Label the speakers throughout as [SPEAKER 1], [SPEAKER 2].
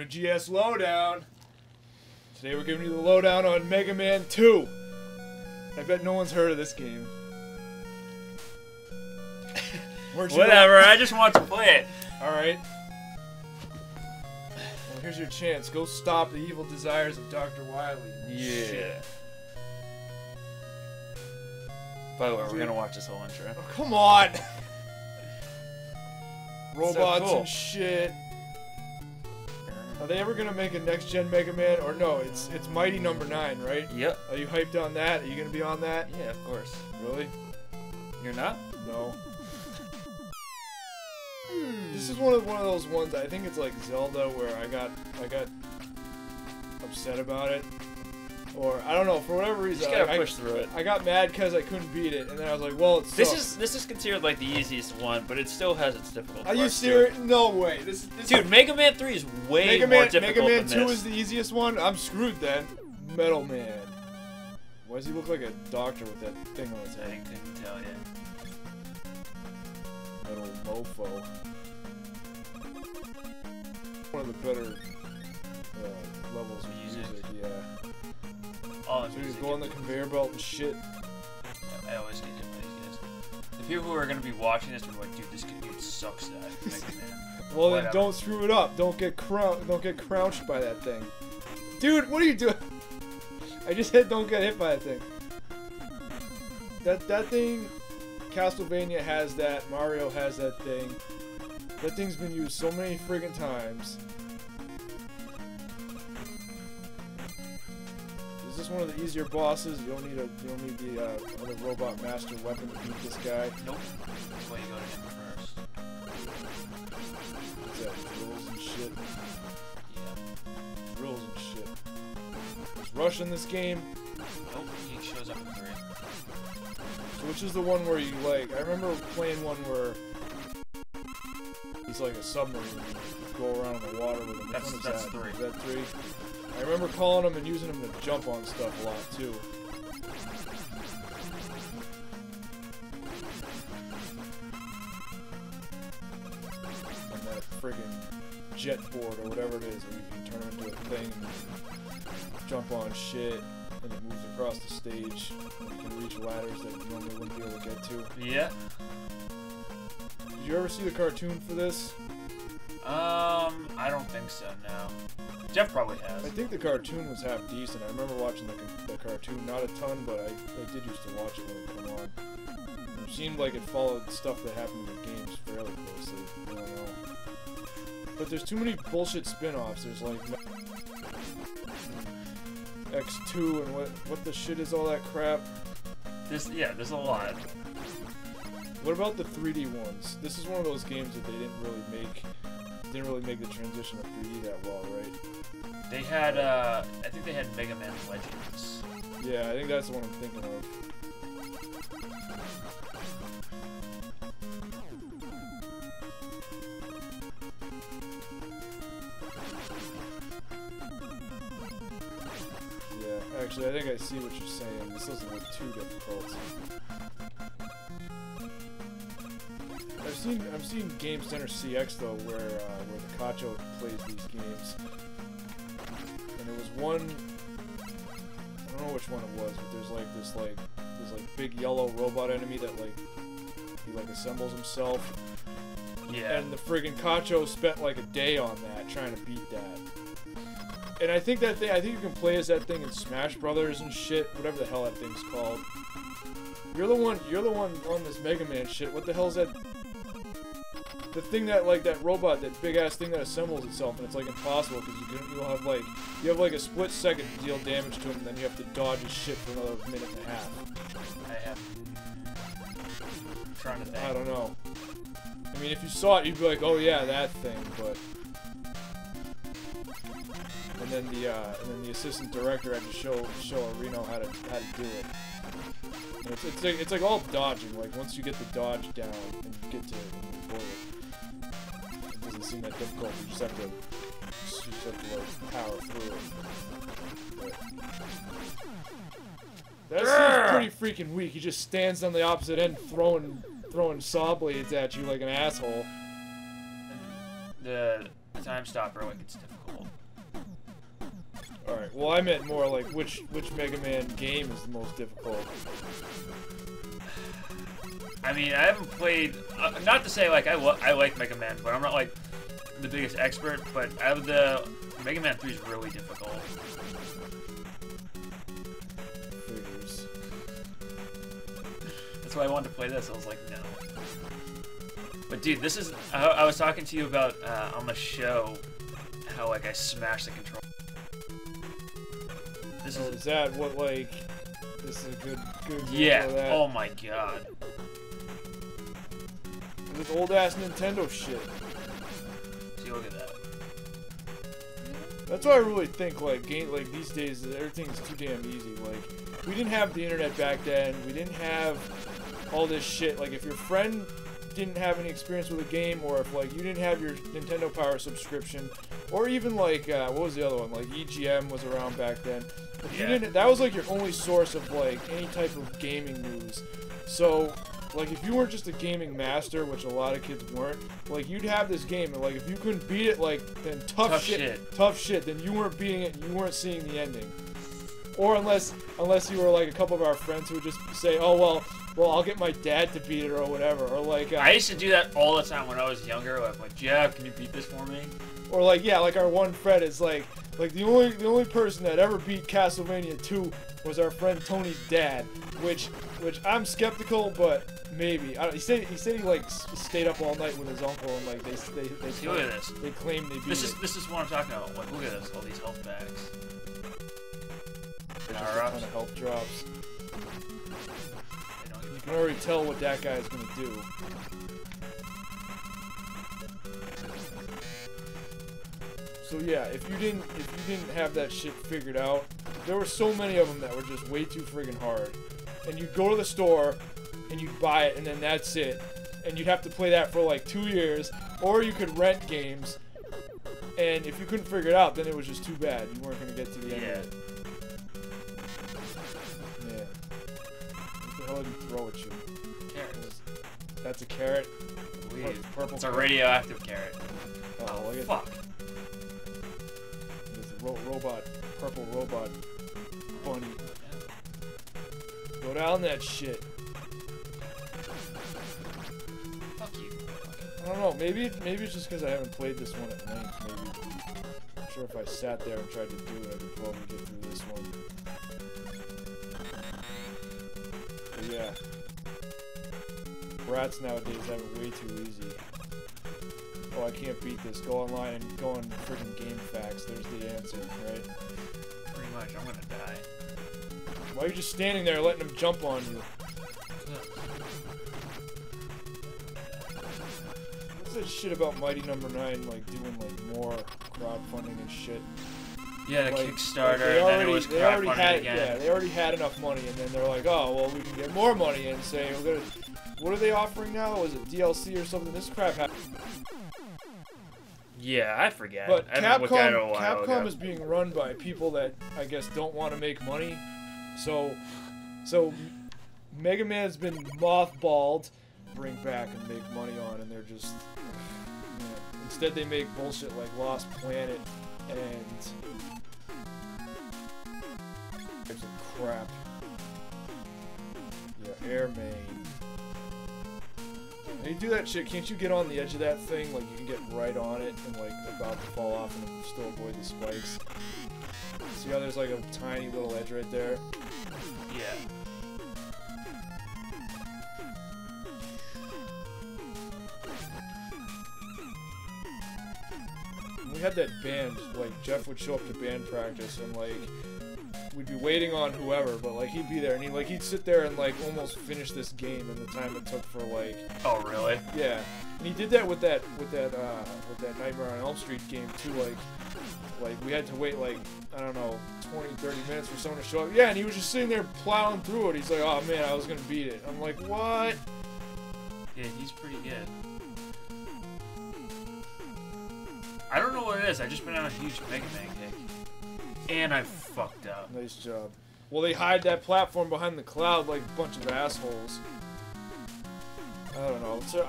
[SPEAKER 1] to GS Lowdown. Today we're giving you the lowdown on Mega Man 2. I bet no one's heard of this game.
[SPEAKER 2] Whatever, I just want to play it.
[SPEAKER 1] Alright. Well, here's your chance. Go stop the evil desires of Dr. Wily.
[SPEAKER 2] Yeah.
[SPEAKER 1] Shit.
[SPEAKER 2] By the way, we're gonna watch this whole intro.
[SPEAKER 1] Oh, come on! Robots
[SPEAKER 2] so cool.
[SPEAKER 1] and shit. Are they ever gonna make a next-gen Mega Man? Or no, it's Mighty number 9, right?
[SPEAKER 2] Yep.
[SPEAKER 1] Are you hyped on that? Are you gonna be on that?
[SPEAKER 2] Yeah, of course.
[SPEAKER 1] Really?
[SPEAKER 2] You're not?
[SPEAKER 1] No. This is one of those ones. I think it's like Zelda, where I got upset about it, or I don't know, for whatever reason.
[SPEAKER 2] You just gotta push through it.
[SPEAKER 1] I got mad because I couldn't beat it, and then I was like, well, it sucks.
[SPEAKER 2] This is considered like the easiest one, but it still has its difficult
[SPEAKER 1] Are you
[SPEAKER 2] parts,
[SPEAKER 1] serious? No way. This
[SPEAKER 2] Dude, Mega Man 3 is way more difficult
[SPEAKER 1] Mega Man
[SPEAKER 2] than
[SPEAKER 1] 2
[SPEAKER 2] this.
[SPEAKER 1] is the easiest one. I'm screwed then. Metal Man. Why does he look like a doctor with that thing on his head?
[SPEAKER 2] I couldn't tell you.
[SPEAKER 1] Metal mofo. One of the better levels of music, yeah.
[SPEAKER 2] Oh,
[SPEAKER 1] So you just go on the conveyor belt and shit.
[SPEAKER 2] Yeah, I always get hit by these guys. The people who are gonna be watching this will be like, dude, this dude sucks at Mega Man.
[SPEAKER 1] Well,
[SPEAKER 2] Whatever.
[SPEAKER 1] then don't screw it up. Don't get crouched by that thing. Dude, what are you doing? I just said don't get hit by that thing. That thing, Castlevania has that, Mario has that thing. That thing's been used so many friggin' times. Is this one of the easier bosses? You don't need the other robot master weapon to beat this guy.
[SPEAKER 2] Nope. That's why you go to him first.
[SPEAKER 1] What's that? Drills and shit.
[SPEAKER 2] Yeah.
[SPEAKER 1] Drills and shit. Is Rush in this game?
[SPEAKER 2] Nope. He shows up in 3.
[SPEAKER 1] So which is the one where you like? I remember playing one where he's like a submarine. You go around in the water with him.
[SPEAKER 2] That's 3.
[SPEAKER 1] Is that 3? I remember calling him and using him to jump on stuff a lot too. And that friggin' jet board or whatever it is, where you can turn him into a thing and jump on shit, and it moves across the stage. And you can reach ladders that you normally wouldn't be able to get to.
[SPEAKER 2] Yeah.
[SPEAKER 1] Did you ever see the cartoon for this?
[SPEAKER 2] I don't think so, no. Jeff probably has.
[SPEAKER 1] I think the cartoon was half decent. I remember watching the cartoon, not a ton, but I did used to watch it when it came on. It seemed like it followed stuff that happened in the games fairly closely. I don't know. But there's too many bullshit spin-offs. There's like X2 and what the shit is all that crap?
[SPEAKER 2] There's a lot.
[SPEAKER 1] What about the 3D ones? This is one of those games that they didn't really make the transition to 3D that well, right?
[SPEAKER 2] They had, I think they had Mega Man Legends.
[SPEAKER 1] Yeah, I think that's the one I'm thinking of. Yeah, actually, I think I see what you're saying. This doesn't look too difficult. I've seen Game Center CX though, where the Cacho plays these games, and there was one. I don't know which one it was, but there's like this big yellow robot enemy that he assembles himself.
[SPEAKER 2] Yeah.
[SPEAKER 1] And the friggin' Cacho spent like a day on that trying to beat that. And I think you can play as that thing in Smash Brothers and shit, whatever the hell that thing's called. You're the one on this Mega Man shit. What the hell is that? The thing that that robot, that big ass thing that assembles itself, and it's like impossible because you have like a split second to deal damage to him, and then you have to dodge his shit for another minute and a half.
[SPEAKER 2] I'm trying to think.
[SPEAKER 1] I don't know. I mean, if you saw it, you'd be like, oh yeah, that thing, but. And then the assistant director had to show Reno how to do it. And it's like all dodging. Like once you get the dodge down and you get to avoid it, it doesn't seem that difficult. You just have to like power through it. But that seems pretty freaking weak. He just stands on the opposite end, throwing saw blades at you like an asshole.
[SPEAKER 2] The time stopper, like, it's difficult.
[SPEAKER 1] Alright, well I meant more like which Mega Man game is the most difficult.
[SPEAKER 2] I mean, I haven't played. Not to say like I like Mega Man, but I'm not like the biggest expert. But out of the Mega Man 3 is really difficult.
[SPEAKER 1] Figures.
[SPEAKER 2] That's why I wanted to play this. I was like, no. But dude, this is. I was talking to you about on the show how like I smashed the controller. This
[SPEAKER 1] is that what like? This is a good
[SPEAKER 2] yeah.
[SPEAKER 1] of that.
[SPEAKER 2] Oh my god.
[SPEAKER 1] This old ass Nintendo shit.
[SPEAKER 2] See, look at that.
[SPEAKER 1] That's why I really think like these days everything's too damn easy. Like we didn't have the internet back then. We didn't have all this shit. Like if your friend didn't have any experience with a game, or if like you didn't have your Nintendo Power subscription, or even like what was the other one? Like EGM was around back then. If you didn't, that was like your only source of like any type of gaming news. So like if you weren't just a gaming master, which a lot of kids weren't, like you'd have this game and like if you couldn't beat it, like then tough shit, then you weren't beating it and you weren't seeing the ending. Or unless you were like a couple of our friends who would just say, oh well I'll get my dad to beat it or whatever, or like
[SPEAKER 2] I used to do that all the time when I was younger. Like Jeff, can you beat this for me?
[SPEAKER 1] Or like yeah, like our one friend is like the only person that ever beat Castlevania 2 was our friend Tony's dad, which I'm skeptical, but maybe. He said he like stayed up all night with his uncle and like they
[SPEAKER 2] See, look at this.
[SPEAKER 1] They claim they beat
[SPEAKER 2] this is what I'm talking about. Like look at this, all these health bags.
[SPEAKER 1] There's just a ton of health drops. You can already tell what that guy is gonna do. So yeah, if you didn't have that shit figured out, there were so many of them that were just way too friggin' hard. And you'd go to the store and you'd buy it and then that's it. And you'd have to play that for like 2 years, or you could rent games. And if you couldn't figure it out, then it was just too bad. You weren't gonna get to the end of it. Yeah. What the hell did he throw at you?
[SPEAKER 2] Carrots.
[SPEAKER 1] That's a carrot?
[SPEAKER 2] Weird.
[SPEAKER 1] Purple
[SPEAKER 2] it's a radioactive carrot.
[SPEAKER 1] Oh, look at
[SPEAKER 2] fuck.
[SPEAKER 1] Robot, purple robot bunny. Go down that shit.
[SPEAKER 2] Fuck you.
[SPEAKER 1] I don't know, maybe it's just because I haven't played this one at length, maybe. I'm sure if I sat there and tried to do it, I could probably get through this one. But yeah. Rats nowadays have it way too easy. Oh, I can't beat this. Go online and go on freaking Game Facts. There's the answer, right?
[SPEAKER 2] Pretty much. I'm gonna die.
[SPEAKER 1] Why are you just standing there letting them jump on you? What's that shit about Mighty Number 9, like, doing, like, more crowdfunding and shit?
[SPEAKER 2] Yeah, the
[SPEAKER 1] like,
[SPEAKER 2] Kickstarter, and then it was crowdfunding again.
[SPEAKER 1] Yeah, they already had enough money, and then they're like, oh, well, we can get more money, and say, we're gonna... What are they offering now? Was it DLC or something? This crap happened.
[SPEAKER 2] Yeah, I forget.
[SPEAKER 1] But
[SPEAKER 2] I haven't looked at it a while
[SPEAKER 1] Capcom
[SPEAKER 2] ago.
[SPEAKER 1] is being run by people that I guess don't want to make money. So Mega Man's been mothballed, bring back and make money on, and they're just instead they make bullshit like Lost Planet and types of crap. Yeah, Air Main. When you do that shit, can't you get on the edge of that thing? Like, you can get right on it and, like, about to fall off and still avoid the spikes. See how there's, like, a tiny little edge right there?
[SPEAKER 2] Yeah.
[SPEAKER 1] When we had that band, like, Jeff would show up to band practice and, like, we'd be waiting on whoever, but like he'd be there and he'd sit there and like almost finish this game in the time it took for like.
[SPEAKER 2] Oh really?
[SPEAKER 1] Yeah, and he did that with that Nightmare on Elm Street game too. Like we had to wait like I don't know 20, 30 minutes for someone to show up. Yeah, and he was just sitting there plowing through it. He's like, oh man, I was gonna beat it. I'm like, what?
[SPEAKER 2] Yeah, he's pretty good. I don't know what it is. I've just been on a huge Mega Man kick. And I fucked up.
[SPEAKER 1] Nice job. Well, they hide that platform behind the cloud like a bunch of assholes. I don't know. So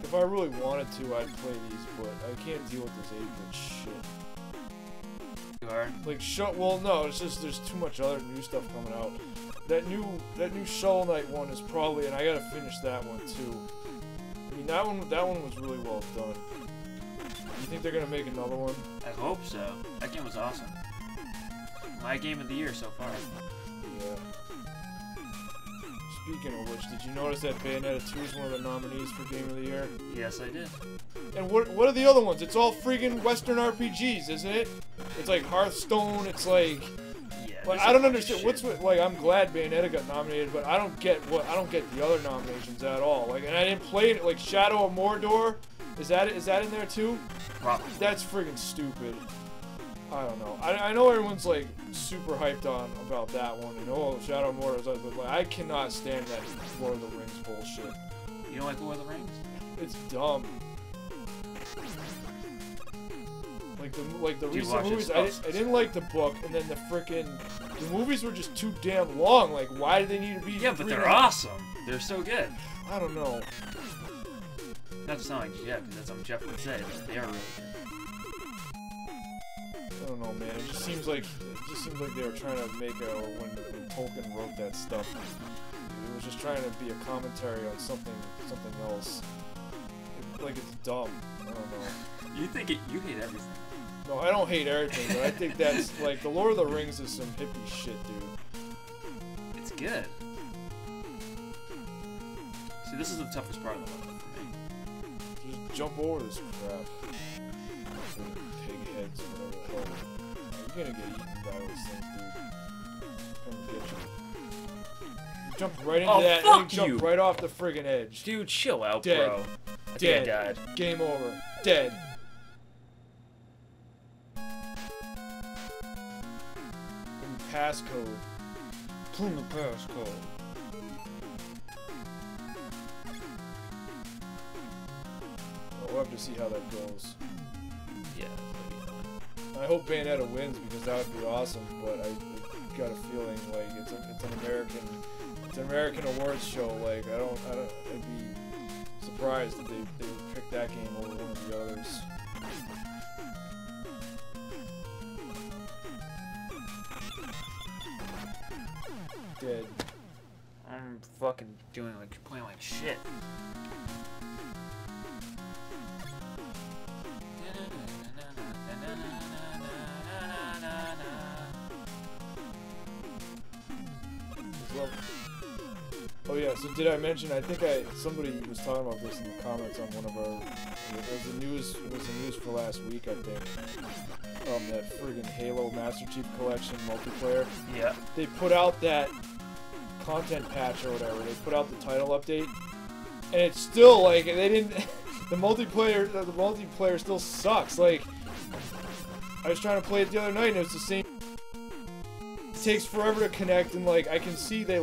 [SPEAKER 1] if I really wanted to, I'd play these, but I can't deal with this 8-bit shit.
[SPEAKER 2] too hard.
[SPEAKER 1] Like well, no, it's just there's too much other new stuff coming out. That new Shovel Knight one is probably, and I gotta finish that one too. I mean, that one was really well done. You think they're gonna make another one?
[SPEAKER 2] I hope so. That game was awesome. My game of the year so far.
[SPEAKER 1] Yeah. Speaking of which, did you notice that Bayonetta 2 is one of the nominees for Game of the Year?
[SPEAKER 2] Yes, I did.
[SPEAKER 1] And what are the other ones? It's all freaking Western RPGs, isn't it? It's like Hearthstone. It's like,
[SPEAKER 2] Yeah.
[SPEAKER 1] like I don't understand what's with, like. I'm glad Bayonetta got nominated, but I don't get the other nominations at all. Like, and I didn't play it. Like Shadow of Mordor, is that in there too?
[SPEAKER 2] Probably.
[SPEAKER 1] That's friggin' stupid. I don't know. I know everyone's like super hyped on about that one, and oh, Shadow of Mordor, but like, I cannot stand that Lord of the Rings bullshit.
[SPEAKER 2] You don't like Lord of the Rings?
[SPEAKER 1] It's dumb. Like the recent movies, I didn't like the book, and then the movies were just too damn long. Like, why do they need to be?
[SPEAKER 2] Yeah, but they're awesome. They're so good.
[SPEAKER 1] I don't know.
[SPEAKER 2] Not to sound like Jeff, because that's what Jeff would say, but they are really good.
[SPEAKER 1] I don't know, man. It just seems like they were trying to make when Tolkien wrote that stuff. It was just trying to be a commentary on something else. Like, it's dumb. I don't know.
[SPEAKER 2] You hate everything.
[SPEAKER 1] No, I don't hate everything, but I think that's like the Lord of the Rings is some hippie shit, dude.
[SPEAKER 2] It's good. See, this is the toughest part of the level for me.
[SPEAKER 1] Just jump over this crap. Pig heads or whatever the hell. You're gonna get eaten by those things, dude. Come get you. You jumped right into that and you jumped right off the friggin' edge.
[SPEAKER 2] Dude, chill out,
[SPEAKER 1] Dead.
[SPEAKER 2] bro.
[SPEAKER 1] Dead.
[SPEAKER 2] Died.
[SPEAKER 1] Game over. Dead. Passcode. Plume the passcode. We'll have to see how that goes.
[SPEAKER 2] Yeah, that'll be fun.
[SPEAKER 1] I hope Bayonetta wins because that would be awesome. But I got a feeling like it's an American awards show. Like I'd be surprised if they would pick that game over one of the others. Dead.
[SPEAKER 2] I'm fucking playing like shit.
[SPEAKER 1] Oh yeah, so did I mention, I think somebody was talking about this in the comments on one of our, it was the news for last week, I think. That friggin' Halo Master Chief Collection multiplayer.
[SPEAKER 2] Yeah.
[SPEAKER 1] They put out that content patch or whatever, they put out the title update, and it's still like, they didn't, the multiplayer still sucks. Like, I was trying to play it the other night and it was the same. It takes forever to connect, and like I can see they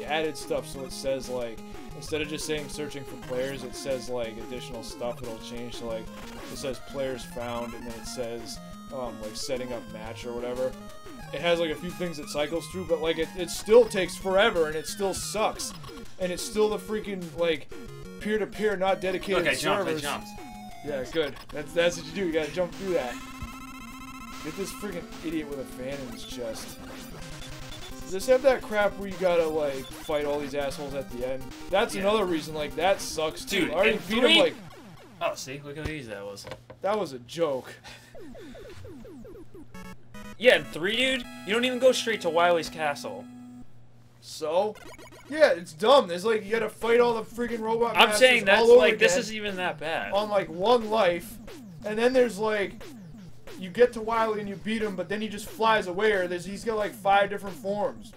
[SPEAKER 1] added stuff, so it says like instead of just saying searching for players, it says like additional stuff. It'll change, so like it says players found, and then it says like setting up match or whatever. It has like a few things it cycles through, but like it still takes forever, and it still sucks, and it's still the freaking like peer-to-peer, not dedicated servers.
[SPEAKER 2] I jumped.
[SPEAKER 1] Yeah, good. That's what you do. You gotta jump through that. Get this freaking idiot with a fan in his chest. Just have that crap where you gotta like fight all these assholes at the end. That's another reason, like that sucks too.
[SPEAKER 2] Dude,
[SPEAKER 1] I already beat him like.
[SPEAKER 2] Oh, see, look how easy that was.
[SPEAKER 1] That was a joke.
[SPEAKER 2] Yeah, in 3, dude, you don't even go straight to Wily's castle.
[SPEAKER 1] So? Yeah, it's dumb. There's like you gotta fight all the freaking robot.
[SPEAKER 2] I'm saying that's
[SPEAKER 1] all over
[SPEAKER 2] like this
[SPEAKER 1] again
[SPEAKER 2] isn't even that bad.
[SPEAKER 1] on like one life, and then there's like. You get to Wily and you beat him, but then he just flies away, or he's got like 5 different forms.